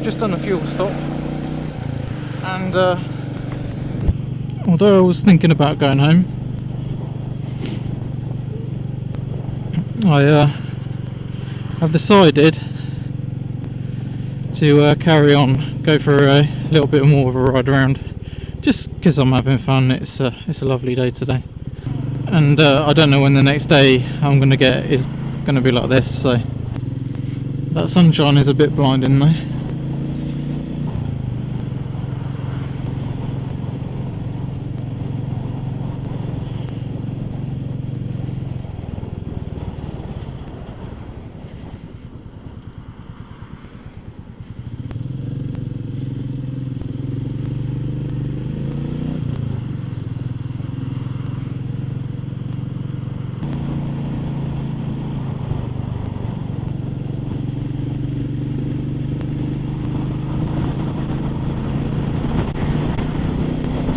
just done a fuel stop, and although I was thinking about going home, I have decided to carry on, go for a little bit more of a ride around, just because I'm having fun. It's a lovely day today, and I don't know when the next day I'm going to get is going to be like this, so that sunshine is a bit blinding though.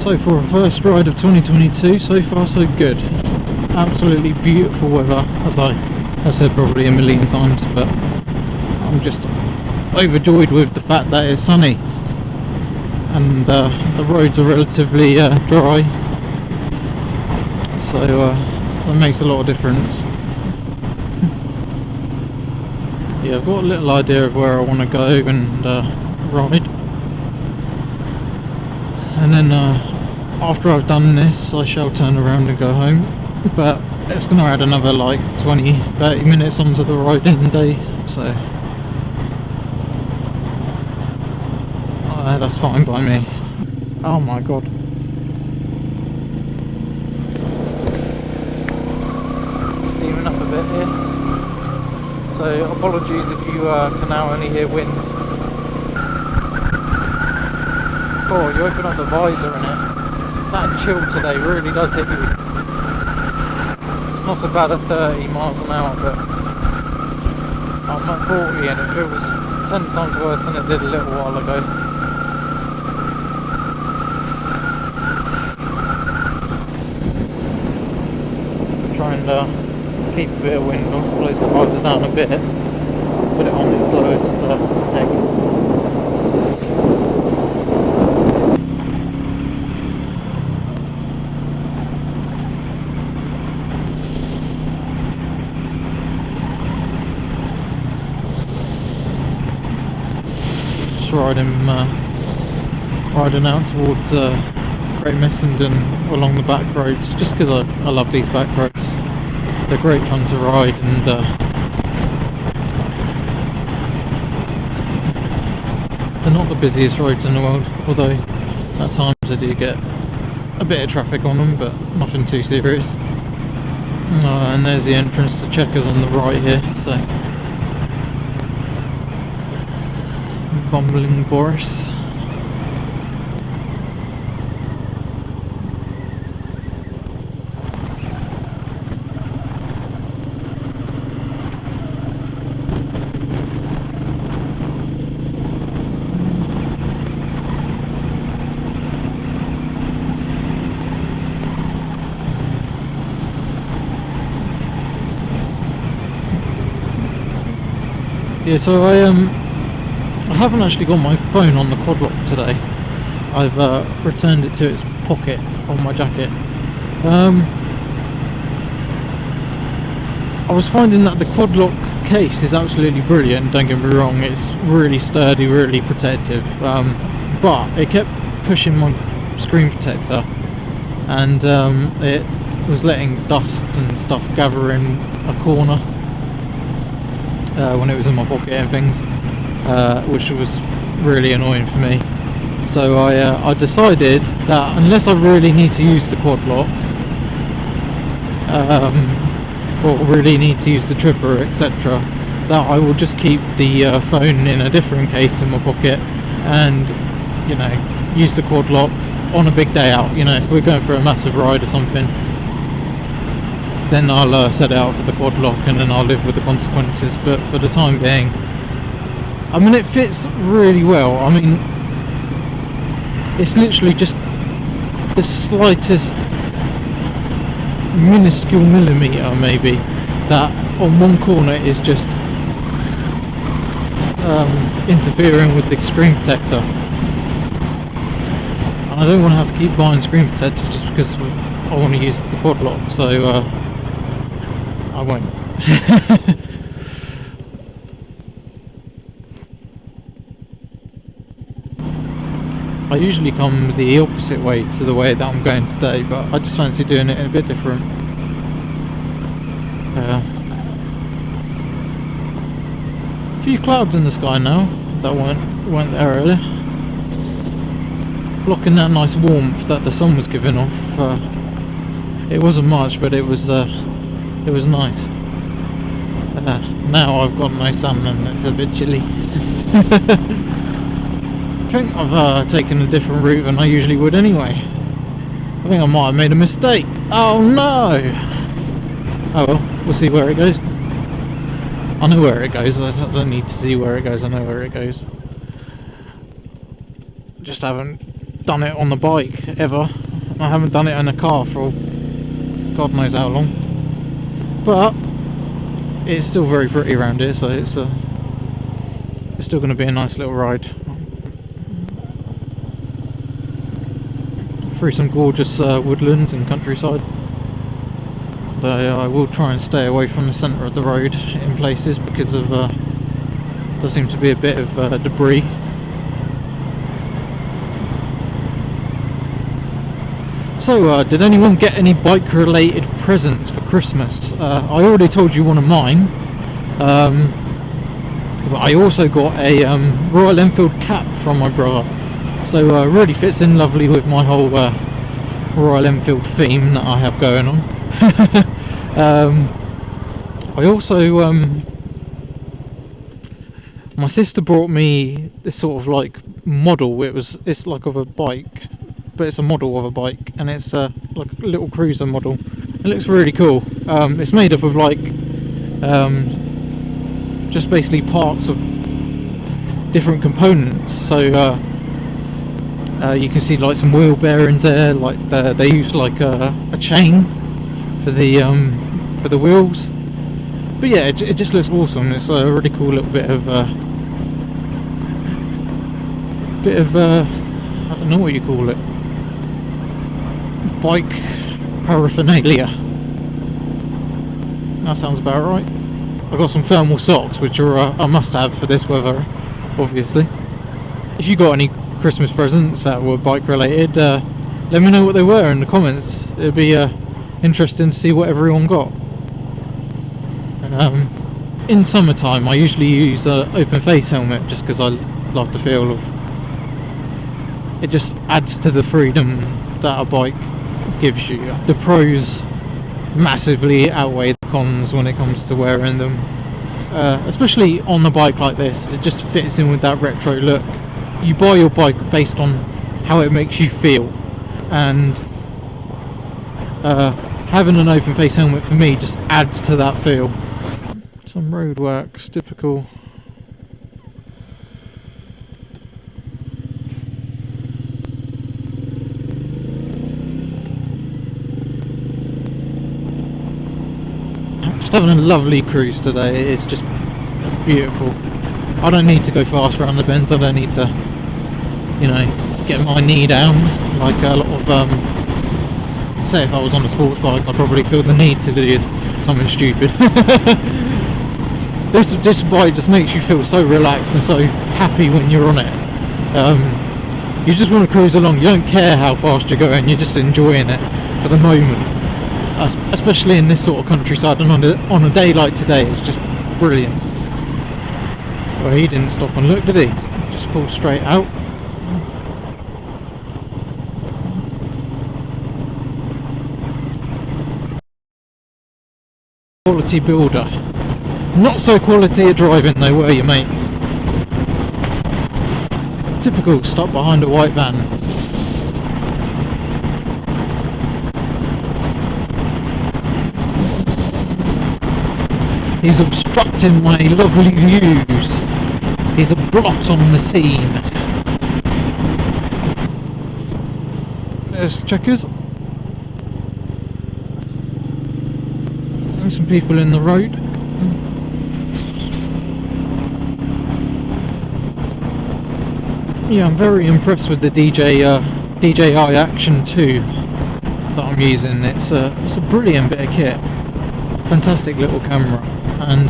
So for a first ride of 2022, so far so good. Absolutely beautiful weather, as I said probably a million times, but I'm just overjoyed with the fact that it's sunny and the roads are relatively dry, so that makes a lot of difference. Yeah, I've got a little idea of where I want to go and ride, and then after I've done this I shall turn around and go home, but it's going to add another like 20-30 minutes onto the riding day, so that's fine by me. Oh my god. Steaming up a bit here, so apologies if you can now only hear wind. Oh, you open up the visor and that chill today really does hit you. It's not so bad at 30 miles an hour, but I'm at 40 and it feels 10 times worse than it did a little while ago. Try and keep a bit of wind off, close the visor down a bit, put it on its lowest peg. Riding out towards Great Messenden along the back roads, just because I love these back roads. They're great fun to ride, and they're not the busiest roads in the world, although at times I do get a bit of traffic on them, but nothing too serious. And there's the entrance to Chequers on the right here, so bumbling Boris. Yeah, so I haven't actually got my phone on the quad lock today. I've returned it to its pocket on my jacket. I was finding that the quad lock case is absolutely brilliant, don't get me wrong, it's really sturdy, really protective, but it kept pushing my screen protector, and it was letting dust and stuff gather in a corner when it was in my pocket and things, which was really annoying for me. So I decided that unless I really need to use the quad lock, or really need to use the tripper, etc., that I will just keep the phone in a different case in my pocket, and you know, use the quad lock on a big day out. You know, if we're going for a massive ride or something, then I'll set it out for the quad lock, and then I'll live with the consequences. But for the time being, I mean, it fits really well. I mean, it's literally just the slightest minuscule millimetre maybe that on one corner is just interfering with the screen protector. And I don't want to have to keep buying screen protectors just because I want to use the quad lock, so I won't. I usually come the opposite way to the way that I'm going today, but I just fancy doing it a bit different. A few clouds in the sky now that weren't there earlier, blocking that nice warmth that the sun was giving off. It wasn't much, but it was nice. Now I've got no sun and it's a bit chilly. I think I've taken a different route than I usually would anyway. I think I might have made a mistake. Oh no! Oh well, we'll see where it goes. I know where it goes, I don't need to see where it goes, I know where it goes. Just haven't done it on the bike ever. I haven't done it in a car for God knows how long. But it's still very pretty around here, so it's still going to be a nice little ride. Through some gorgeous woodlands and countryside. Though I will try and stay away from the centre of the road in places because of there seems to be a bit of debris. So did anyone get any bike related presents for Christmas? I already told you one of mine, but I also got a Royal Enfield cap from my brother. So really fits in lovely with my whole Royal Enfield theme that I have going on. I also my sister brought me this sort of like model. It's like of a bike, but it's a model of a bike, and it's like a little cruiser model. It looks really cool. It's made up of like just basically parts of different components. So you can see like some wheel bearings there. Like they use like a chain for the wheels. But yeah, it just looks awesome. It's a really cool little bit of I don't know what you call it. Bike paraphernalia. That sounds about right. I've got some thermal socks, which are a must-have for this weather, obviously. If you got any Christmas presents that were bike related, let me know what they were in the comments. It'd be interesting to see what everyone got. In summertime I usually use an open face helmet just because I like the feel of it. Just adds to the freedom that a bike gives you. The pros massively outweigh the cons when it comes to wearing them, especially on a bike like this. It just fits in with that retro look. You buy your bike based on how it makes you feel, and having an open face helmet for me just adds to that feel. Some road works, typical. Just having a lovely cruise today. It's just beautiful. I don't need to go fast around the bends. I don't need to, you know, get my knee down like a lot of say if I was on a sports bike, I'd probably feel the need to do something stupid. This bike just makes you feel so relaxed and so happy when you're on it. You just want to cruise along. You don't care how fast you're going. You're just enjoying it for the moment. Especially in this sort of countryside, and on a day like today, it's just brilliant. Well, he didn't stop and look, did he? Just pulled straight out. Quality builder. Not so quality at driving though, were you, mate? Typical, stop behind a white van. He's obstructing my lovely views. He's a blot on the scene. There's checkers. There's some people in the road. yeah, I'm very impressed with the DJI Action 2 that I'm using. It's a brilliant bit of kit, fantastic little camera, and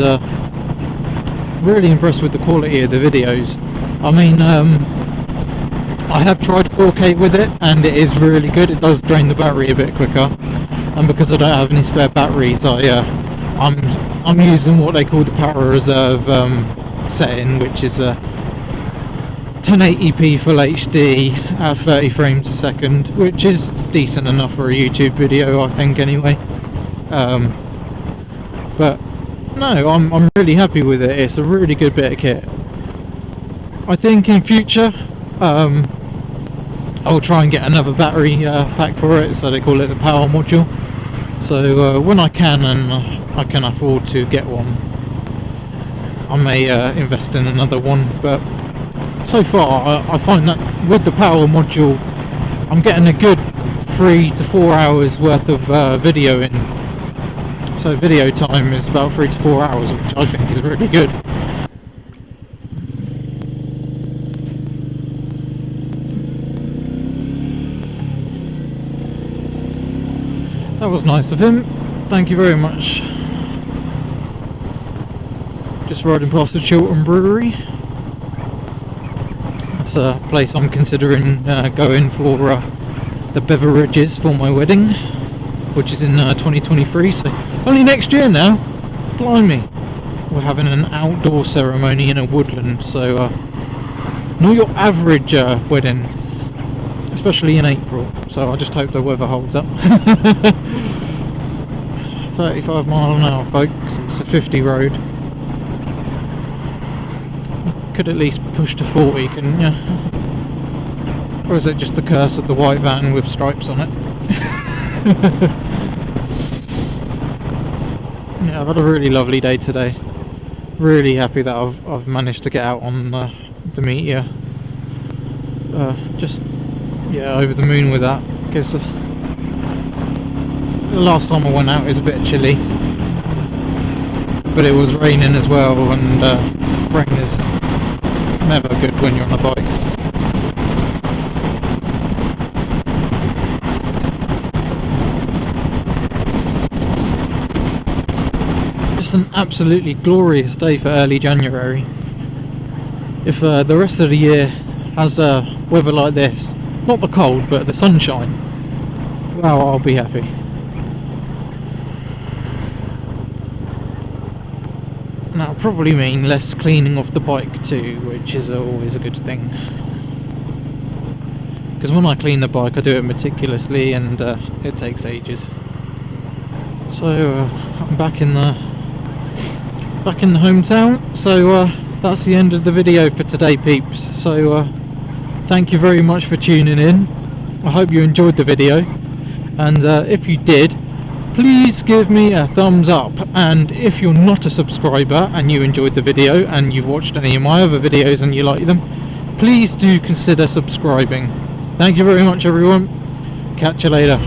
really impressed with the quality of the videos. I mean, I have tried 4K with it, and it is really good. It does drain the battery a bit quicker, and because I don't have any spare batteries, I'm using what they call the power reserve setting, which is a 1080p full HD at 30 frames a second, which is decent enough for a YouTube video, I think, anyway. But no, I'm really happy with it. It's a really good bit of kit. I think in future I'll try and get another battery pack for it, so they call it the power module. So when I can, and I can afford to get one, I may invest in another one. But so far I find that with the power module I'm getting a good 3 to 4 hours worth of video in. So video time is about 3 to 4 hours, which I think is really good. That was nice of him, thank you very much. Just riding past the Chiltern Brewery. That's a place I'm considering going for the beverages for my wedding, which is in 2023, so only next year now. Blimey. We're having an outdoor ceremony in a woodland, so not your average wedding, especially in April, so I just hope the weather holds up. 35 mile an hour, folks. It's a 50 road. Could at least push to 40, couldn't you? Or is it just the curse of the white van with stripes on it? Yeah, I've had a really lovely day today. Really happy that I've managed to get out on the Meteor. Just, yeah, over the moon with that, because the last time I went out it was a bit chilly, but it was raining as well, and rain is never good when you're on a bike. Just an absolutely glorious day for early January. If the rest of the year has weather like this, not the cold but the sunshine, well, I'll be happy. And that'll probably mean less cleaning off the bike too, which is always a good thing. Because when I clean the bike I do it meticulously, and it takes ages. So I'm back in the hometown, so that's the end of the video for today, peeps. So thank you very much for tuning in. I hope you enjoyed the video, and if you did, please give me a thumbs up. And if you're not a subscriber and you enjoyed the video and you've watched any of my other videos and you like them, please do consider subscribing. Thank you very much, everyone. Catch you later.